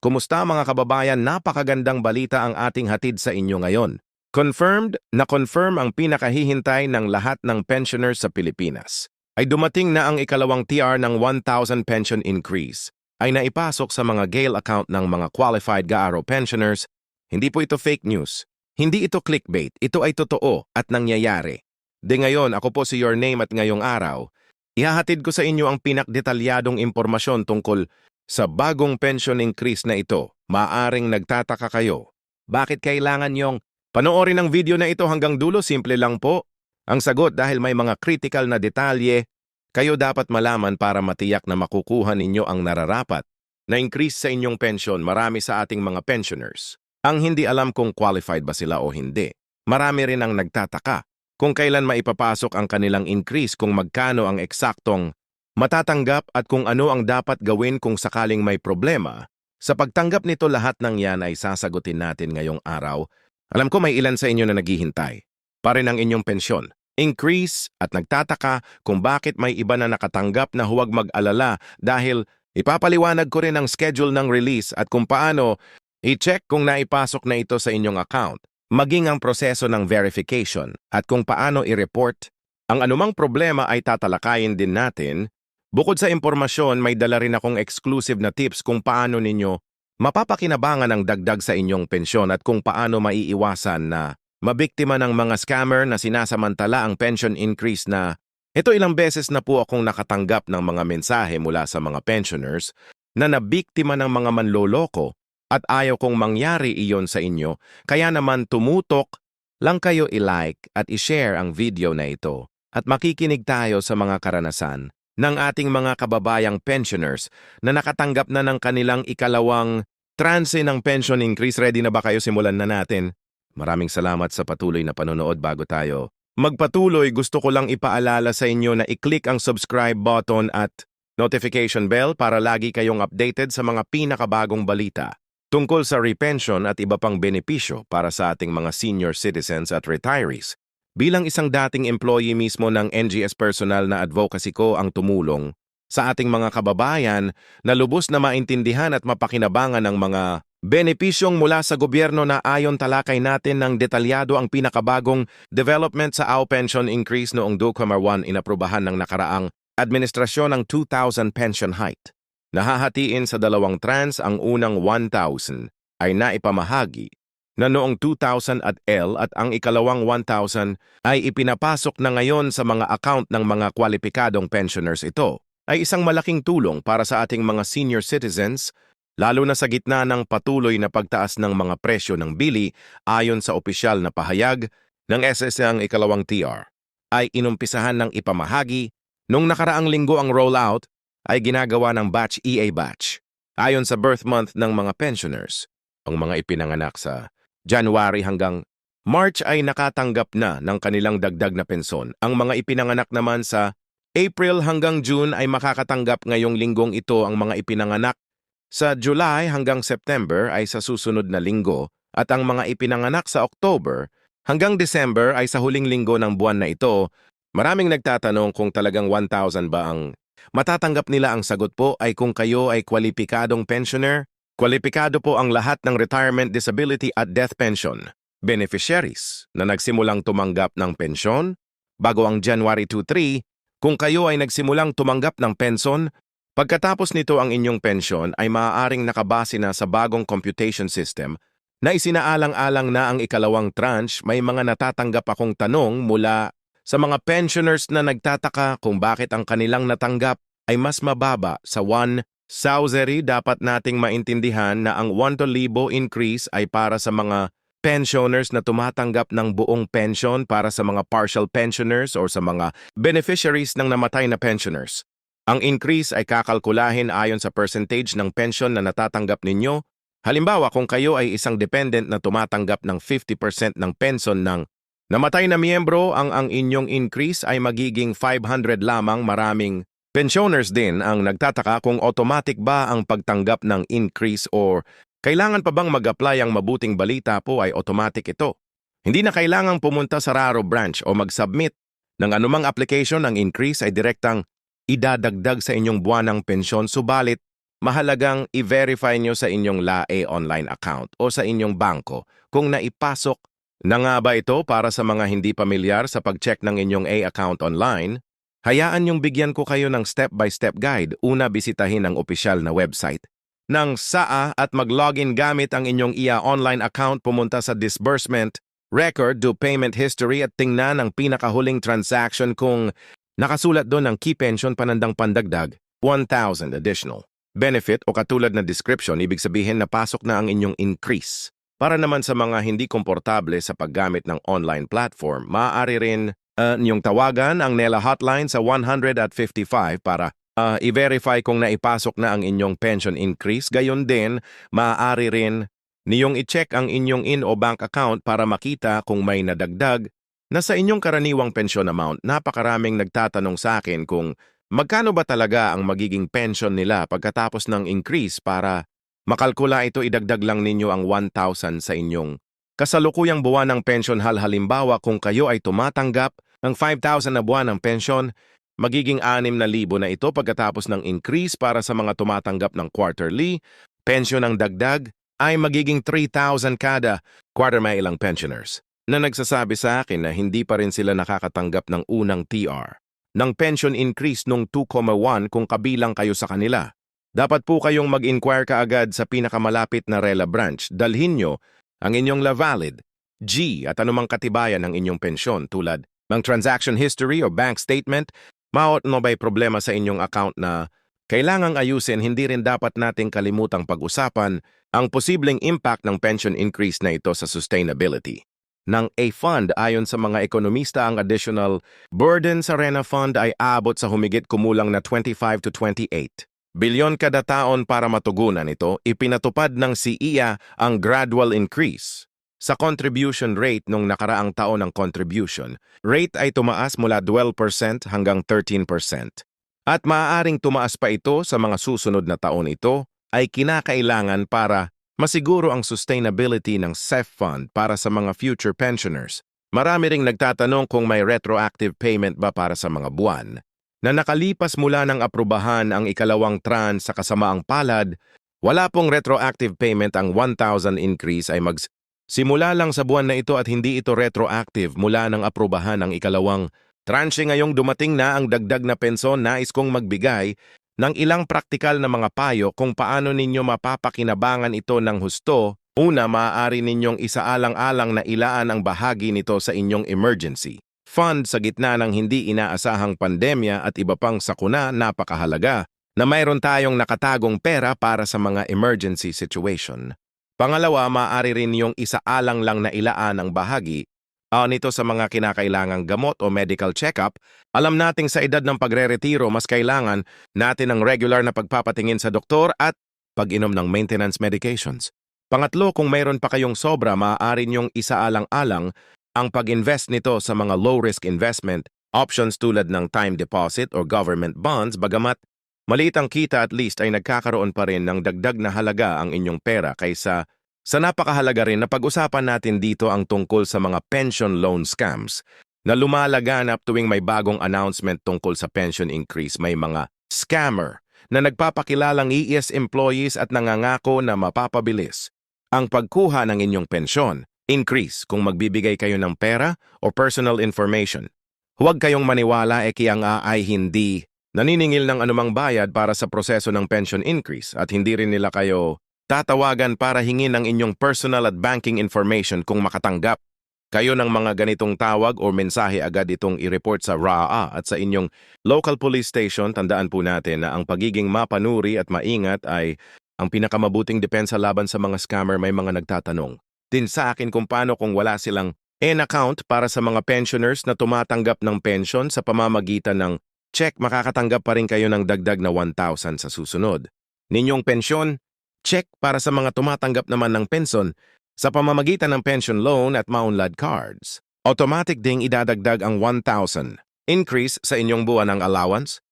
Kumusta mga kababayan? Napakagandang balita ang ating hatid sa inyo ngayon. Confirmed na confirm ang pinakahihintay ng lahat ng pensioners sa Pilipinas. Ay dumating na ang ikalawang TR ng 1,000 pension increase. Ay naipasok sa mga GAIL account ng mga qualified GAARO pensioners. Hindi po ito fake news. Hindi ito clickbait. Ito ay totoo at nangyayari. De ngayon, ako po si Your Name at ngayong araw, ihahatid ko sa inyo ang pinakdetalyadong impormasyon tungkol sa bagong pension increase na ito. Maaring nagtataka kayo. Bakit kailangan yung panoorin ang video na ito hanggang dulo? Simple lang po. Ang sagot dahil may mga critical na detalye, kayo dapat malaman para matiyak na makukuha ninyo ang nararapat na increase sa inyong pension. Marami sa ating mga pensioners ang hindi alam kung qualified ba sila o hindi. Marami rin ang nagtataka kung kailan maipapasok ang kanilang increase, kung magkano ang eksaktong matatanggap at kung ano ang dapat gawin kung sakaling may problema. Sa pagtanggap nito, lahat ng yan ay sasagutin natin ngayong araw. Alam ko may ilan sa inyo na naghihintay pa rin ang inyong pensyon increase at nagtataka kung bakit may iba na nakatanggap. Na huwag mag-alala dahil ipapaliwanag ko rin ang schedule ng release at kung paano i-check kung naipasok na ito sa inyong account, maging ang proseso ng verification at kung paano i-report. Ang anumang problema ay tatalakayin din natin. Bukod sa impormasyon, may dala rin akong exclusive na tips kung paano ninyo mapapakinabangan ang dagdag sa inyong pensyon at kung paano maiiwasan na mabiktima ng mga scammer na sinasamantala ang pension increase na ito. Ilang beses na po akong nakatanggap ng mga mensahe mula sa mga pensioners na nabiktima ng mga manloloko at ayaw kong mangyari iyon sa inyo. Kaya naman tumutok lang kayo i-like at i-share ang video na ito at makikinig tayo sa mga karanasan ng ating mga kababayang pensioners na nakatanggap na ng kanilang ikalawang transe ng pension increase. Ready na ba kayo? Simulan na natin. Maraming salamat sa patuloy na panonood. Bago tayo magpatuloy, gusto ko lang ipaalala sa inyo na i-click ang subscribe button at notification bell para lagi kayong updated sa mga pinakabagong balita tungkol sa repension at iba pang benepisyo para sa ating mga senior citizens at retirees. Bilang isang dating employee mismo ng NGS personal na advocacy ko ang tumulong sa ating mga kababayan na lubos na maintindihan at mapakinabangan ng mga benepisyong mula sa gobyerno na ayon talakay natin ng detalyado ang pinakabagong development sa AO pension increase noong 2001 inaprubahan ng nakaraang administrasyon ng 2,000 pension hike. Nahahatiin sa dalawang trans. Ang unang 1,000 ay naipamahagi na noong 2000 at ang ikalawang 1,000 ay ipinapasok na ngayon sa mga account ng mga kwalipikadong pensioners. Ito ay isang malaking tulong para sa ating mga senior citizens, lalo na sa gitna ng patuloy na pagtaas ng mga presyo ng bili. Ayon sa opisyal na pahayag ng SSS, ang ikalawang TR ay inumpisahan ng ipamahagi. Nung nakaraang linggo ang rollout ay ginagawa ng batch EA batch. Ayon sa birth month ng mga pensioners, ang mga ipinanganak sa January hanggang March ay nakatanggap na ng kanilang dagdag na pensyon. Ang mga ipinanganak naman sa April hanggang June ay makakatanggap ngayong linggong ito. Ang mga ipinanganak sa July hanggang September ay sa susunod na linggo at ang mga ipinanganak sa October hanggang December ay sa huling linggo ng buwan na ito. Maraming nagtatanong kung talagang 1,000 ba ang matatanggap nila. Ang sagot po ay kung kayo ay kwalipikadong pensioner. Kwalipikado po ang lahat ng retirement, disability at death pension beneficiaries na nagsimulang tumanggap ng pensyon bago ang January 23. Kung kayo ay nagsimulang tumanggap ng pensyon pagkatapos nito, ang inyong pensyon ay maaaring nakabase na sa bagong computation system na isinaalang-alang na ang ikalawang tranche. May mga natatanggap akong tanong mula sa mga pensioners na nagtataka kung bakit ang kanilang natanggap ay mas mababa sa 1,000. Dapat nating maintindihan na ang 1,000 increase ay para sa mga pensioners na tumatanggap ng buong pension. Para sa mga partial pensioners o sa mga beneficiaries ng namatay na pensioners, ang increase ay kakalkulahin ayon sa percentage ng pension na natatanggap ninyo. Halimbawa, kung kayo ay isang dependent na tumatanggap ng 50% ng pension ng namatay na miyembro, ang inyong increase ay magiging 500 lamang. Maraming pensioners din ang nagtataka kung automatic ba ang pagtanggap ng increase or kailangan pa bang mag-apply. Ang mabuting balita po ay automatic ito. Hindi na kailangang pumunta sa RARO branch o mag-submit ng anumang application. Ang increase ay direktang idadagdag sa inyong buwanang pensyon. Subalit, mahalagang i-verify nyo sa inyong LAE online account o sa inyong bangko kung naipasok na nga ba ito. Para sa mga hindi pamilyar sa pag-check ng inyong A account online, hayaan niyong bigyan ko kayo ng step-by-step guide. Una, bisitahin ang opisyal na website ng SAA at mag-login gamit ang inyong IA online account. Pumunta sa disbursement record, do payment history at tingnan ang pinakahuling transaction kung nakasulat doon ang key pension panandang pandagdag, 1,000 additional benefit o katulad na description, ibig sabihin na pasok na ang inyong increase. Para naman sa mga hindi komportable sa paggamit ng online platform, maaari rin niyong tawagan ang NELA hotline sa 155 para i-verify kung naipasok na ang inyong pension increase. Gayon din, maaari rin niyong i-check ang inyong in o bank account para makita kung may nadagdag na sa inyong karaniwang pension amount. Napakaraming nagtatanong sa akin kung magkano ba talaga ang magiging pension nila pagkatapos ng increase. Para makalkula ito, idagdag lang ninyo ang 1,000 sa inyong kasalukuyang buwan ng pension. Halimbawa, kung kayo ay tumatanggap ng 5,000 na buwan ng pension, magiging 6,000 na ito pagkatapos ng increase. Para sa mga tumatanggap ng quarterly pension, ng dagdag ay magiging 3,000 kada quarter. May ilang pensioners na nagsasabi sa akin na hindi pa rin sila nakakatanggap ng unang TR ng pension increase nung 2,1 kung kabilang kayo sa kanila. Dapat po kayong mag-inquire kaagad sa pinakamalapit na RELA branch. Dalhin nyo ang inyong LAValid, G at anumang katibayan ng inyong pensyon tulad ng transaction history o bank statement. Maot no ba'y problema sa inyong account na kailangang ayusin. Hindi rin dapat nating kalimutang pag-usapan ang posibleng impact ng pension increase na ito sa sustainability ng A fund. Ayon sa mga ekonomista, ang additional burden sa RENA fund ay aabot sa humigit kumulang na 25 to 28 bilyon kada taon. Para matugunan ito, ipinatupad ng SIIA ang gradual increase sa contribution rate. Nung nakaraang taon, ang contribution rate ay tumaas mula 12% hanggang 13%. At maaaring tumaas pa ito sa mga susunod na taon. Ito ay kinakailangan para masiguro ang sustainability ng SEF fund para sa mga future pensioners. Marami ring nagtatanong kung may retroactive payment ba para sa mga buwan na nakalipas mula ng aprubahan ang ikalawang tranche. Sa kasamaang palad, wala pong retroactive payment. Ang 1,000 increase ay magsimula lang sa buwan na ito at hindi ito retroactive mula ng aprubahan ang ikalawang tranche. Ngayong dumating na ang dagdag na pensyon, nais kong magbigay ng ilang praktikal na mga payo kung paano ninyo mapapakinabangan ito ng husto. Una, maaari ninyong isaalang-alang na ilaan ang bahagi nito sa inyong emergency fund sa gitna ng hindi inaasahang pandemya at iba pang sakuna. Napakahalaga na mayroon tayong nakatagong pera para sa mga emergency situation. Pangalawa, maaari rin ninyong isaalang lang na ilaan ang bahagi nito sa mga kinakailangang gamot o medical check-up. Alam nating sa edad ng pagre-retiro, mas kailangan natin ang regular na pagpapatingin sa doktor at pag-inom ng maintenance medications. Pangatlo, kung mayroon pa kayong sobra, maaari niyong isaalang-alang ang pag-invest nito sa mga low-risk investment options tulad ng time deposit or government bonds. Bagamat maliit ang kita, at least ay nagkakaroon pa rin ng dagdag na halaga ang inyong pera. Kaysa sa napakahalaga rin na pag-usapan natin dito ang tungkol sa mga pension loan scams na lumalaganap tuwing may bagong announcement tungkol sa pension increase. May mga scammer na nagpapakilalang ES employees at nangangako na mapapabilis ang pagkuha ng inyong pensyon increase kung magbibigay kayo ng pera o personal information. Huwag kayong maniwala, kaya nga ay hindi naniningil ng anumang bayad para sa proseso ng pension increase at hindi rin nila kayo tatawagan para hingin ang inyong personal at banking information. Kung makatanggap kayo ng mga ganitong tawag o mensahe, agad itong i-report sa RAA at sa inyong local police station. Tandaan po natin na ang pagiging mapanuri at maingat ay ang pinakamabuting depensa laban sa mga scammer. May mga nagtatanong din sa akin kung paano kung wala silang N-account para sa mga pensioners na tumatanggap ng pension sa pamamagitan ng check. Makakatanggap pa rin kayo ng dagdag na 1,000 sa susunod ninyong pensyon. Check para sa mga tumatanggap naman ng pension sa pamamagitan ng pension loan at Maunlad cards. Automatic ding idadagdag ang 1,000 increase sa inyong buwan ng allowance